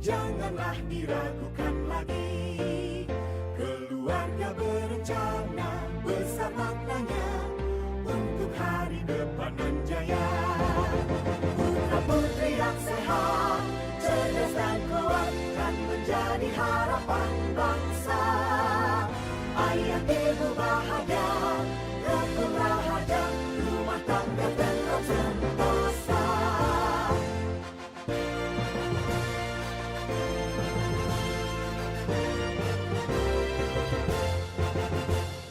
janganlah diragukan lagi. Keluarga berencana besar maknanya untuk hari depan yang jaya. Putra putri yang sehat, cerdas dan kuat kan menjadi harapan bangsa. Ayah ibu bahagia, rukun rahaja, rumah tangga tenang sentosa.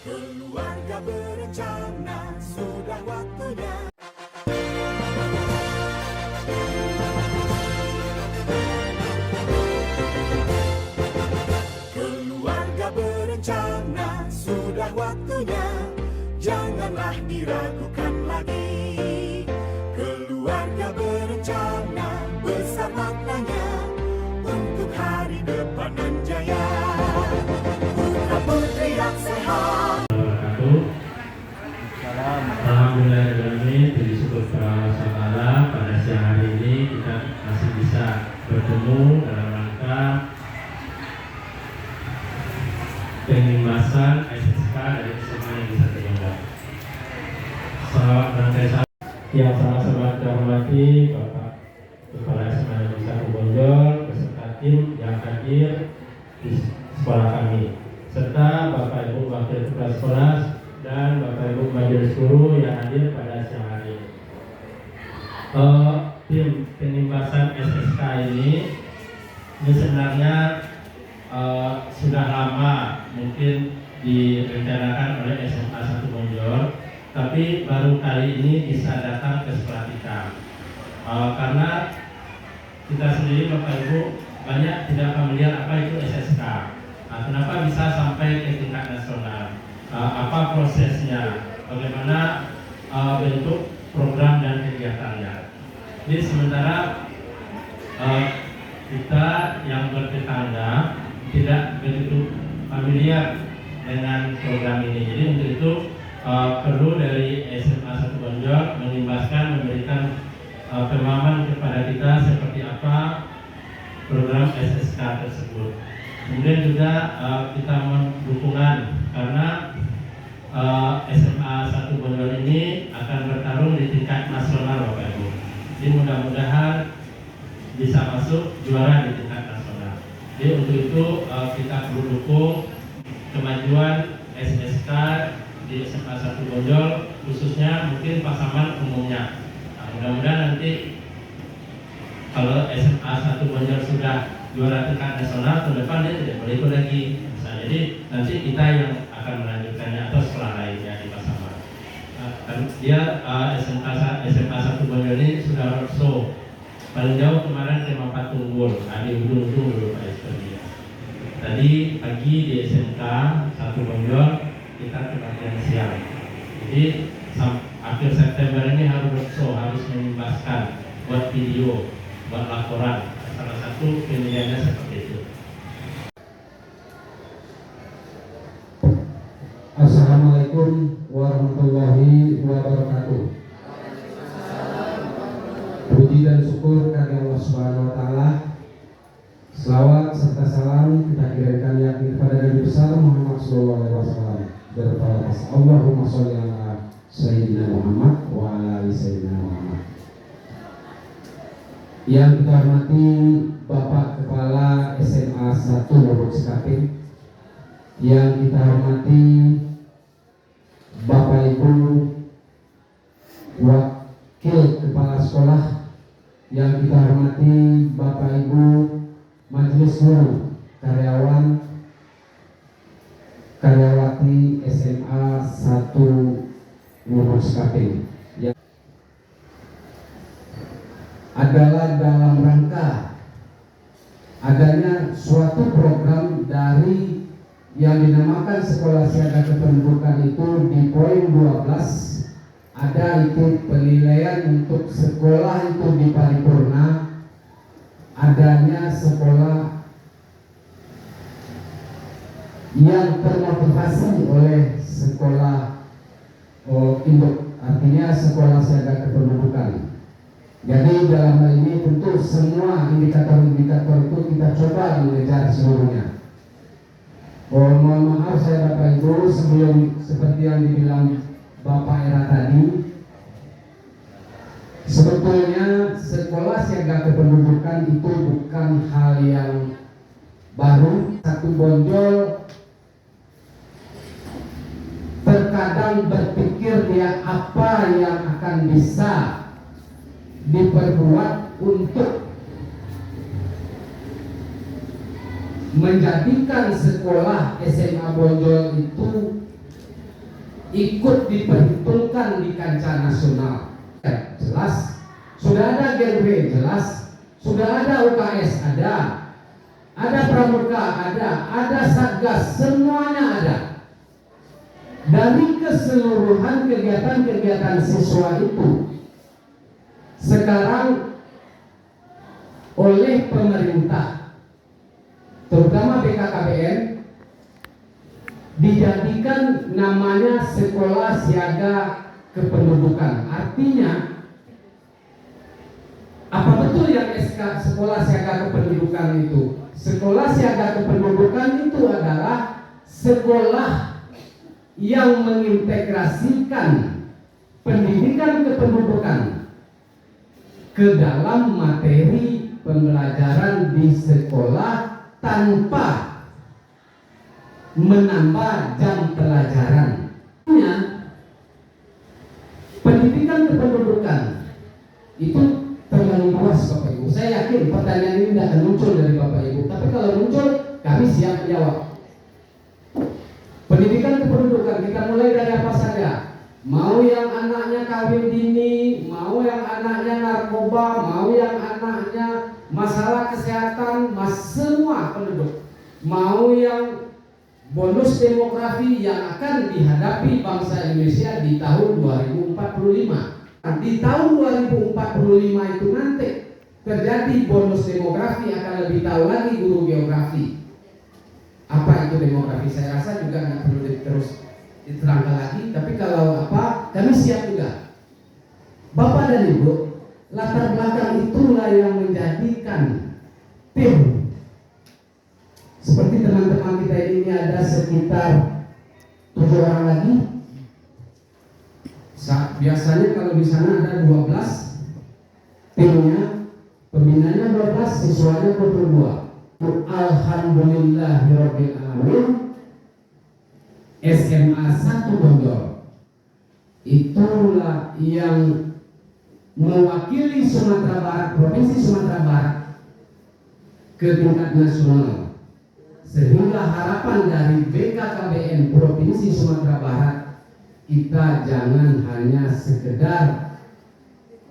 Keluarga berencana, sudah waktunya. Keluarga berencana, sudah waktunya. Janganlah diragukan lagi. Keluarga berencana, besar maknanya untuk hari depan yang jaya. Putra putri yang sehat. Alhamdulillahirrahmanirrahim. Puji syukur kepada Allah Ta'ala, pada siang hari ini kita masih bisa bertemu dalam rangka pengemasan SSK dari SMA Negeri 1 Jombang. Salawat dan salam yang sama-sama kita hormati Bapak Kepala SMA Negeri 1 Bonjol beserta tim yang hadir di sekolah kami, serta Bapak Ibu Wakil Kepala Sekolah dan Bapak Ibu Majelis Guru yang hadir pada siang hari ini. Tim penembasan SSK ini sebenarnya sudah lama mungkin direncanakan oleh SMA 1 Bonjol, tapi baru kali ini bisa datang ke sekolah kita. Karena kita sendiri Bapak Ibu banyak tidak familiar apa itu SSK. Kenapa bisa sampai ke tingkat nasional? Apa prosesnya, bagaimana bentuk program dan kegiatannya. Jadi sementara kita yang bertetangga tidak begitu familiar dengan program ini. Jadi untuk itu perlu dari SMA 1 Bonjol memberikan pemahaman kepada kita seperti apa program SSK tersebut. Kemudian juga kita mendukungan karena SMA 1 Bonjol ini akan bertarung di tingkat nasional Bapak Ibu. Jadi mudah-mudahan bisa masuk juara di tingkat nasional. Jadi untuk itu kita perlu dukung kemajuan SSK di SMA 1 Bonjol, khususnya mungkin Pasaman umumnya. Mudah-mudahan nanti kalau SMA 1 Bonjol sudah juara tingkat nasional, ke depan dia tidak boleh ikut lagi. Nah, jadi nanti kita yang akan melanjutkannya atau sekolah lainnya di Pasaman. Dia SMA 1 Bonjol ini sudah roadshow paling jauh kemarin ke Mapat Tunggul, di ujung-ujung dulu Pak Istri. Tadi pagi di SMK 1 Bonjol kita ke bagian siang. Jadi akhir September ini harus roadshow, harus mengimbaskan, buat video, buat laporan. Salah satu pilihannya seperti itu. Assalamualaikum warahmatullahi wabarakatuh. Puji dan syukur kepada Allah Subhanahu wa taala. Selawat serta salam kita kirimkan yakin kepada Nabi besar Muhammad sallallahu alaihi wasallam. Berbalas Allahumma sholli ala sayyidina Muhammad wa ala ali sayyidina Muhammad. Yang kita hormati Bapak Kepala SMA 1 Lubuk Sekaping, yang kita hormati Bapak Ibu Wakil Kepala Sekolah, yang kita hormati Bapak Ibu Majelis Guru, karyawati SMA 1 Lubuk Sekaping, yang adalah dalam rangka adanya suatu program dari yang dinamakan Sekolah Siaga Kependudukan itu di poin 12 ada itu penilaian untuk sekolah itu di paripurna adanya sekolah yang termotivasi oleh sekolah induk, artinya sekolah siaga kependudukan. Jadi dalam hal ini tentu semua indikator-indikator itu kita coba mengejar seluruhnya. Mohon maaf saya Bapak Ibu, sebelum seperti yang dibilang Bapak Era tadi, sebetulnya sekolah siaga kependudukan itu bukan hal yang baru. Satu Bonjol terkadang berpikir dia apa yang akan bisa diperbuat untuk menjadikan sekolah SMA Bonjol itu ikut diperhitungkan di kancah nasional. Jelas, sudah ada genre jelas, sudah ada UKS ada pramuka ada satgas, semuanya ada. Dari keseluruhan kegiatan-kegiatan siswa itu sekarang oleh pemerintah, terutama BKKBN, dijadikan namanya sekolah siaga kependudukan. Artinya, apa betul yang SK sekolah siaga kependudukan itu? Sekolah siaga kependudukan itu adalah sekolah yang mengintegrasikan pendidikan kependudukan ke dalam materi pembelajaran di sekolah tanpa menambah jam pelajaran. Pendidikan kependudukan itu terlalu luas Bapak Ibu. Saya yakin pertanyaan ini tidak akan muncul dari Bapak Ibu, tapi kalau muncul kami siap menjawab. Pendidikan kependudukan kita mulai dari apa saja. Mau yang anaknya kawin dini, mau yang anaknya narkoba, mau yang anaknya masalah kesehatan, semua penduduk. Mau yang bonus demografi yang akan dihadapi bangsa Indonesia di tahun 2045. Di tahun 2045 itu nanti terjadi bonus demografi, akan lebih tahu lagi guru geografi. Apa itu demografi? Saya rasa juga nggak perlu terus diterangkan lagi. Tapi kalau apa, kami siap juga. Bapak dan Ibu, latar belakang itulah yang menjadikan tim. Seperti teman-teman kita ini ada sekitar 7 orang lagi. Biasanya kalau di sana ada 12 timnya, pembinanya 12, siswanya 22. Alhamdulillahirabbil alamin, SMA 1 Bonjol itulah yang mewakili Sumatera Barat, Provinsi Sumatera Barat ke tingkat nasional, sehingga harapan dari BKKBN Provinsi Sumatera Barat, kita jangan hanya sekedar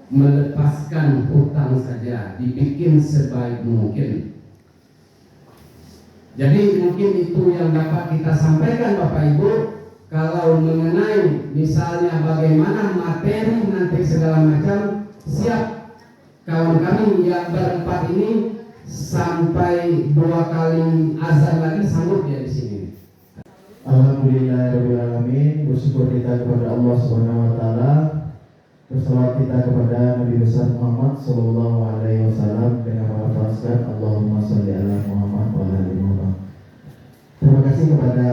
melepaskan hutang saja, dibikin sebaik mungkin. Jadi mungkin itu yang dapat kita sampaikan Bapak Ibu. Kalau mengenai misalnya bagaimana materi nanti segala macam, siap kawan kami yang berempat ini sampai 2 kali azan lagi sambut dia di sini. Alhamdulillahirabbil alamin, bersyukur kita kepada Allah Subhanahu wa taala. Bersalawat kita kepada Nabi besar Muhammad sallallahu alaihi wasallam dengan melafazkan Allahumma shalli ala Muhammad wa ala ali Muhammad. Terima kasih kepada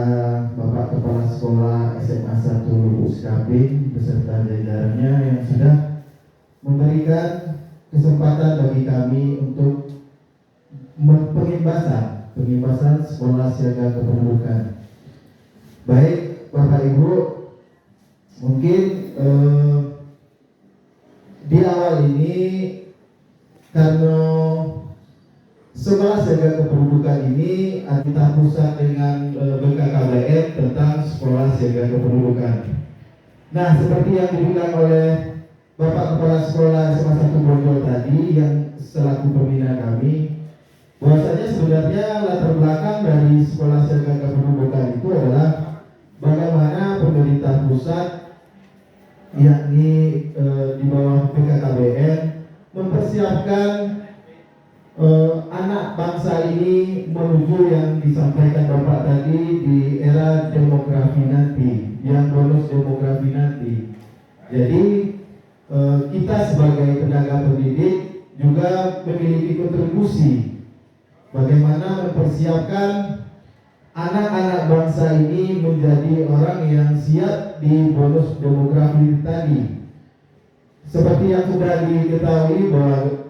Bapak Kepala Sekolah SMA 1 Lubuk Sekaping beserta jajarannya yang sudah memberikan kesempatan bagi kami untuk pengimbasan sekolah siaga kependudukan. Baik Bapak Ibu, mungkin di awal ini karena sekolah siaga kependudukan ini kita pusat dengan BKKBN tentang sekolah siaga kependudukan. Nah, seperti yang dibilang oleh Bapak Kepala Sekolah SMA 1 Bonjol tadi yang selaku pembina kami, bahwasanya sebenarnya latar belakang dari sekolah siaga kependudukan itu adalah bagaimana pemerintah pusat, yakni di bawah BKKBN, mempersiapkan anak bangsa ini menuju yang disampaikan Bapak tadi di era demografi nanti, yang bonus demografi nanti. Jadi kita sebagai tenaga pendidik juga memiliki kontribusi bagaimana mempersiapkan anak-anak bangsa ini menjadi orang yang siap di bonus demografi tadi. Seperti yang sudah diketahui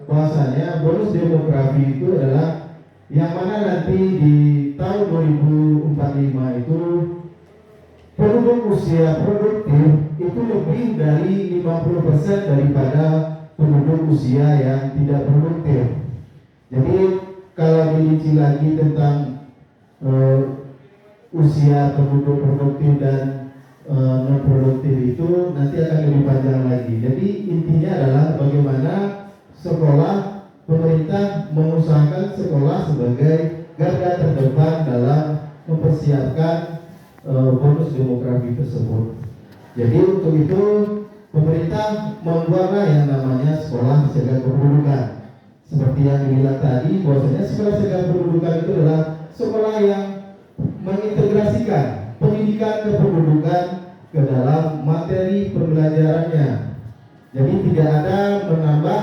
bahwasanya bonus demografi itu adalah yang mana nanti di tahun 2045 itu penduduk usia produktif itu lebih dari 50% daripada penduduk usia yang tidak produktif. Jadi kalau dirinci lagi tentang usia penduduk produktif dan non produktif itu nanti akan lebih panjang lagi. Jadi intinya adalah bagaimana sekolah, pemerintah mengusahakan sekolah sebagai garda terdepan dalam mempersiapkan bonus demografi tersebut. Jadi untuk itu pemerintah membuatlah yang namanya sekolah jaga kependudukan. Seperti yang dibilang tadi, bahwasanya sekolah jaga kependudukan itu adalah sekolah yang mengintegrasikan pendidikan kependudukan ke dalam materi pembelajarannya. Jadi tidak ada menambah,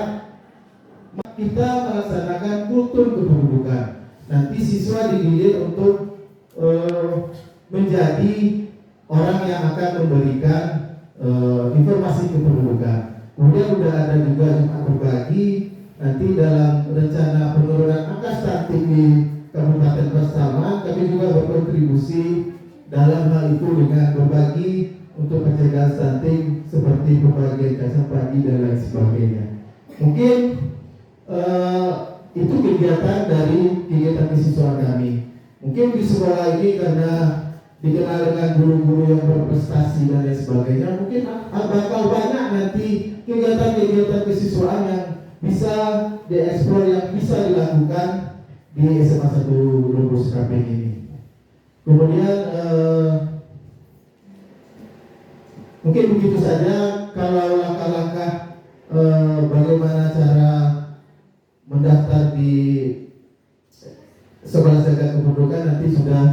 kita melaksanakan kultur kependudukan. Nanti siswa dididik untuk menjadi orang yang akan memberikan informasi kependudukan. Kemudian sudah ada juga Jumat berbagi. Nanti dalam rencana penurunan angka stunting di Kabupaten Pasaman, kami juga berkontribusi dalam hal itu dengan berbagi untuk pencegahan stunting seperti pembagian kacang padi dan lain sebagainya. Mungkin itu kegiatan dari kegiatan kesiswaan kami. Mungkin di sekolah ini karena dikenal dengan guru-guru yang berprestasi dan lain sebagainya, mungkin bakal banyak nanti kegiatan-kegiatan kesiswaan yang bisa dieksplor, yang bisa dilakukan di SMA 1 Lubus Kaping ini. Kemudian mungkin begitu saja. Kalau langkah-langkah bagaimana cara mendaftar di sekolah jaga kependudukan nanti sudah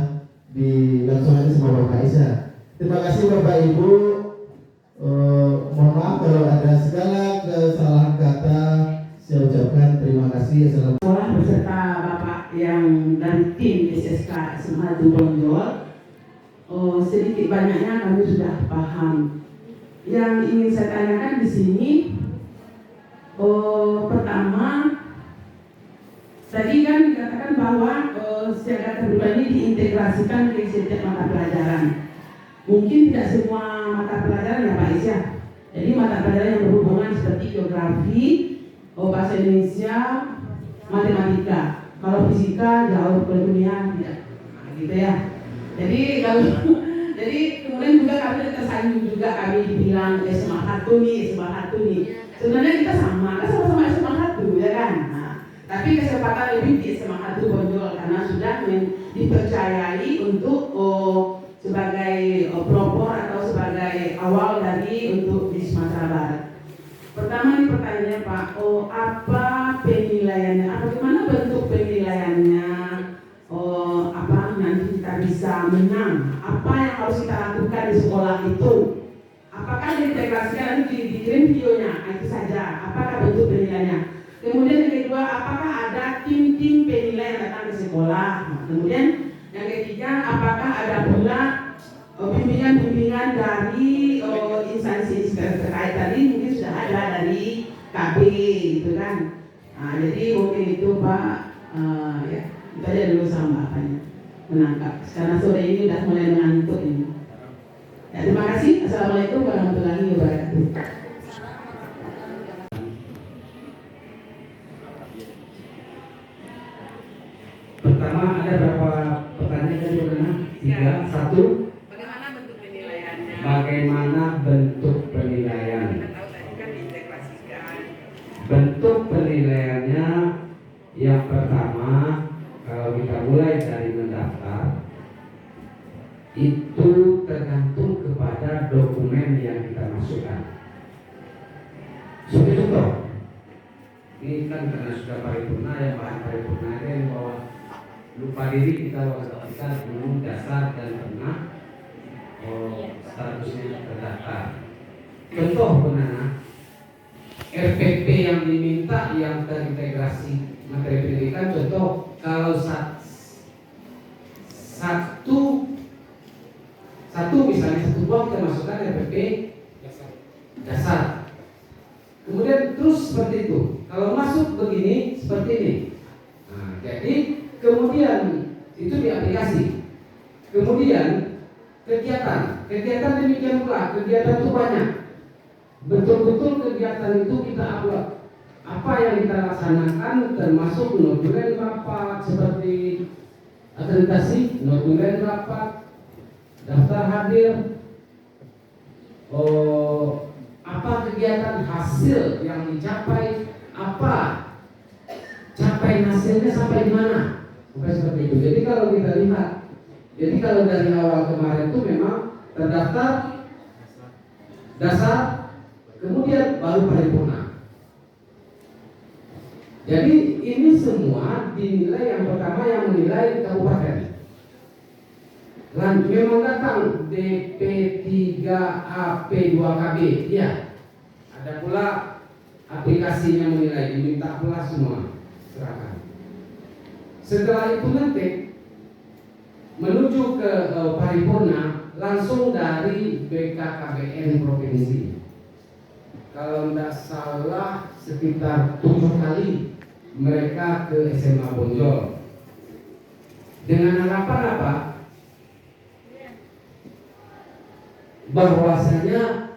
dilangsungkan sama Bapak Isa. Terima kasih Bapak Ibu. Mohon maaf kalau ada segala kesalahan kata, saya ucapkan terima kasih. Assalamualaikum. Sekolah beserta Bapak yang dari tim SSK SMA Bonjol, sedikit banyaknya kami sudah paham. Yang ingin saya tanyakan di sini, pertama, tadi kan dikatakan bahwa siaga terbuka ini diintegrasikan ke setiap mata pelajaran. Mungkin tidak semua mata pelajaran ya Pak Isya. Jadi mata pelajaran yang berhubungan seperti geografi, bahasa Indonesia, matematika. Kalau fisika jauh ke dunia tidak, gitu ya. Jadi kalau jadi kemudian juga kami tersinggung juga, kami dibilang SMA 1 nih. Sebenarnya kita sama, kan sama-sama SMA 1 ya kan. Nah, tapi kesempatan lebih di SMA 1 Bonjol karena sudah dipercayai untuk sebagai pelopor atau sebagai awal dari untuk di Sumatera Barat. Pertama nih pertanyaannya Pak, apa penilaiannya? Bagaimana bentuk penilaiannya? Apa nanti kita bisa menang? Apa yang harus kita lakukan di sekolah itu? Apakah diintegrasikan nanti dikirim videonya? Itu saja. Apakah bentuk penilaiannya? Kemudian yang kedua, apakah ada tim-tim penilai yang datang ke sekolah? Kemudian yang ketiga, apakah ada pula bimbingan-bimbingan dari instansi terkait tadi? Mungkin sudah ada dari KB gitu kan. Nah, jadi mungkin itu Pak, ya itu aja dulu sama Bapaknya menangkap. Karena sore ini sudah mulai mengantuk ini. Ya, terima kasih. Assalamualaikum warahmatullahi wabarakatuh. Pertama, ada berapa pertanyaan tadi Bagaimana? 3, 1. Bagaimana bentuk penilaiannya? Bagaimana bentuk penilaian? Kita tahu tadi kan diintegrasikan. Bentuk penilaiannya yang pertama, kalau kita mulai dari mendaftar, itu tergantung kepada dokumen yang kita masukkan. Contoh, ini kan karena sudah paripurna, ya bahan paripurna itu yang bahwa lupa diri kita belum dasar dan pernah statusnya terdaftar. Contoh benar, PP yang diminta yang terintegrasi materi pendidikan, contoh kalau satu misalnya satu buah kita masukkan RPP dasar. Kemudian terus seperti itu. Kalau masuk begini seperti ini. Nah, jadi kemudian itu di aplikasi. Kemudian kegiatan demikian pula. Kegiatan itu banyak. Betul-betul kegiatan itu kita upload. Apa yang kita laksanakan termasuk notulen rapat seperti akreditasi, notulen rapat, daftar hadir, apa kegiatan hasil yang dicapai, apa capai hasilnya sampai di mana, seperti itu. Jadi kalau kita lihat, jadi kalau dari awal kemarin itu memang terdaftar dasar, kemudian baru paripurna. Jadi ini semua dinilai, yang pertama yang menilai kabupaten. Dan memang datang DP3AP2KB, ya. Ada pula aplikasinya menilai, diminta pula semua serahkan. Setelah itu nanti menuju ke paripurna langsung dari BKKBN provinsi. Kalau tidak salah sekitar 7 kali mereka ke SMA Bonjol. Dengan harapan apa? Bahwasanya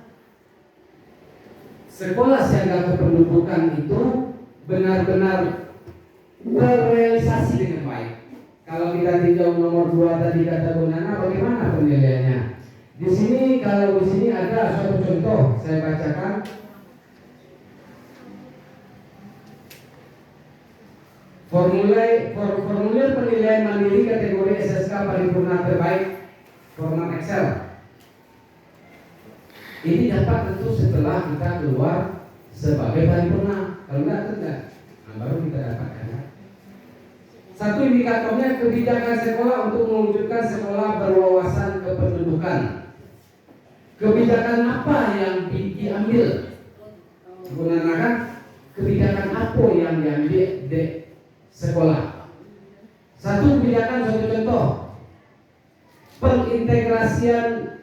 sekolah siaga kependudukan itu benar-benar terrealisasi dengan baik. Kalau kita tinjau nomor 2 tadi kata Bu Nana, bagaimana penilaiannya? Di sini kalau di sini ada suatu contoh, saya bacakan. Formulir penilaian mandiri kategori SSK paripurna terbaik format Excel. Ini dapat tentu setelah kita keluar sebagai paripurna. Kalau enggak, baru kita dapatkan. Satu indikatornya kebijakan sekolah untuk mewujudkan sekolah berwawasan kependudukan. Kebijakan apa yang diambil? Gunakan kebijakan apa yang diambil di sekolah. Satu kebijakan, suatu contoh, pengintegrasian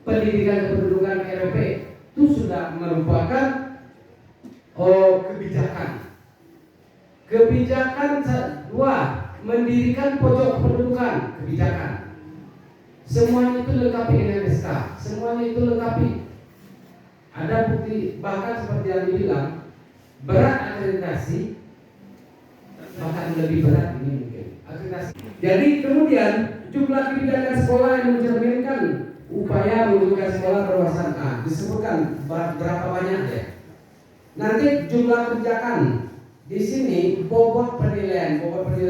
pendidikan kependudukan RP itu sudah merupakan kebijakan. Kebijakan 2, mendirikan pojok kependudukan, kebijakan. Semuanya itu lengkapi dengan SK, semuanya itu lengkapi. Ada bukti, bahkan seperti yang dibilang, berat akreditasi, bahkan lebih berat ini mungkin akreditasi. Jadi kemudian jumlah kebijakan sekolah yang mencerminkan upaya mewujudkan sekolah berwawasan A disebutkan berapa banyak ya. Nanti jumlah kebijakan di sini bobot penilaian 8.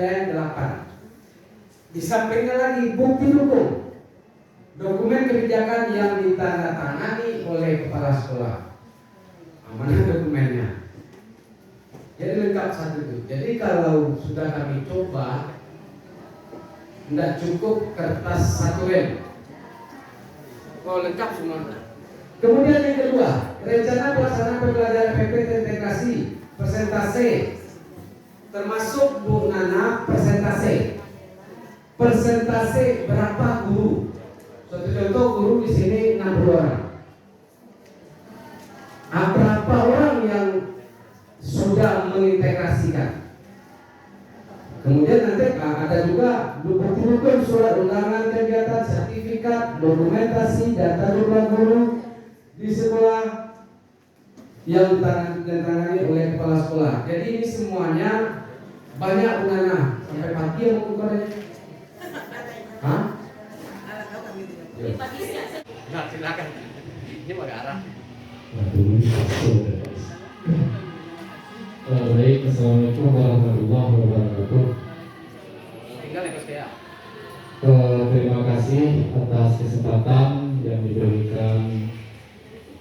Di sampingnya lagi bukti dukung, dokumen kebijakan yang ditandatangani oleh kepala sekolah. Mana dokumennya? Jadi lengkap satu itu. Jadi kalau sudah kami coba, tidak cukup kertas 1 rem. Kalau lengkap semua. Kemudian yang kedua, rencana pelaksanaan pembelajaran PP terintegrasi persentase, termasuk Bu Nana persentase. Persentase berapa guru? Suatu contoh, guru di sini 60 orang. Berapa orang yang sudah mengintegrasikan? Kemudian nanti ada juga bukti-bukti surat undangan kegiatan, sertifikat, dokumentasi, data jumlah guru di sekolah yang ditangani oleh kepala sekolah. Jadi ini semuanya banyak undangan sampai pagi yang mengukurnya. Hah? Nah, silakan. Ini arah. Baik, assalamualaikum warahmatullahi wabarakatuh. Tinggal ya, Mas ya. Terima kasih atas kesempatan yang diberikan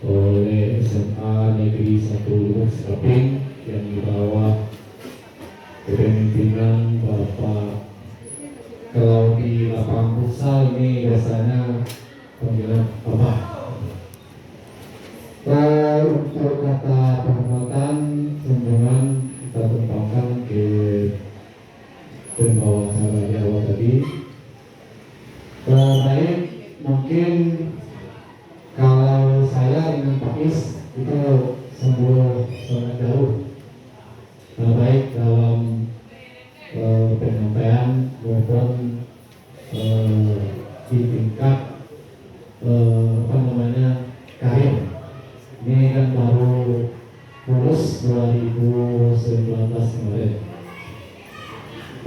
oleh SMA Negeri 1 Lubuk Sekaping yang di bawah kepemimpinan Bapak. Kalau di lapangan futsal ini biasanya panggilan Bapak. kata penghormatan kunjungan kita tumpahkan ke pembawa acara di awal tadi. Baik, mungkin kalau saya dengan Pak Is itu sangat jauh, baik dalam penyampaian maupun di tingkat karir. Ini kan baru lulus 2019 kemarin.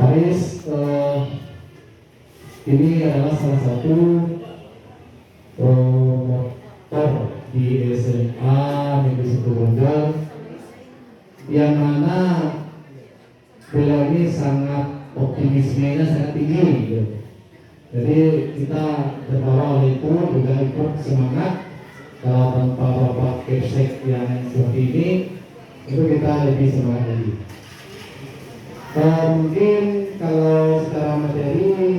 Paris ini adalah salah satu motor di SMA Negeri 1 Bonjol yang mana beliau ini sangat optimismenya sangat tinggi gitu. Jadi kita terbawa oleh itu juga ikut semangat. Kalau tanpa Bapak Kepsek yang seperti ini, itu kita lebih semangat lagi. Mungkin kalau secara materi